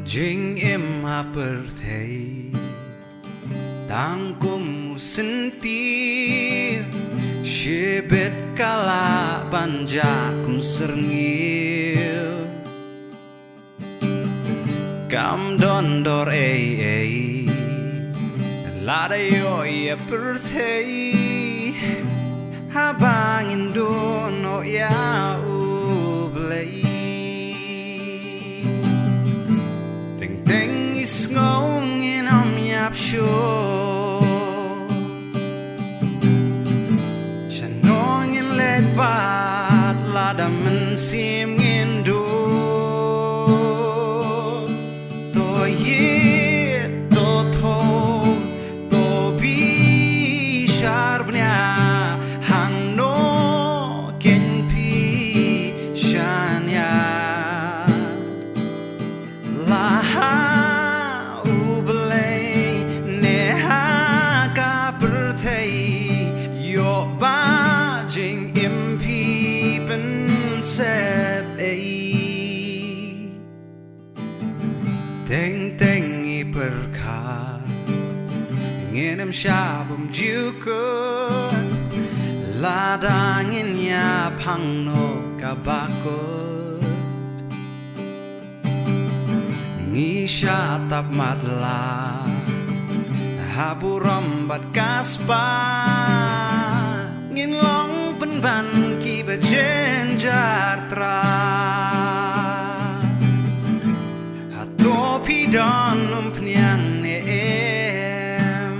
Jing em haperthei tangkum senti shebet kala banjakum serngil kam dondor ei lada yo ya perthei habangin dono ya ublei ting is ngong in am yap sure shanong in let pat lada men sim in do to ye to tho to bi sharbnya hang no ken pi shanya la Teng teng I perka nginem shabum jukut ladangin ya pangno kabakut ngisha tap matla haburam bat kaspa ngin long penban ki bejen jartra Topi dan umpnian em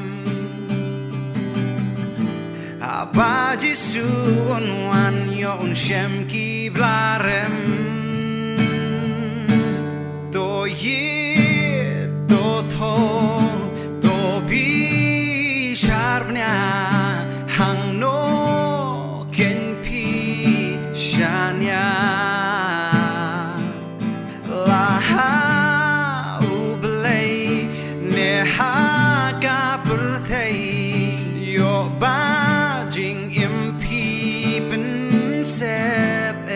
Apa jisu unwan yo unshem ki blarem To ye to tho to bi sharbnya hang no ken pi shanya Haka perthei yo ba jing impi pen sep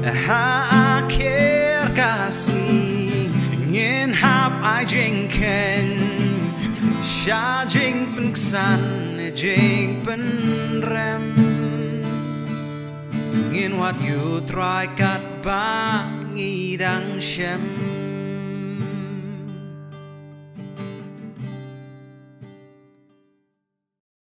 ha akhir kasih ngin hap I jing ken sha jing pen ksan jing pen rem ngin what you try kat ba ngidang shem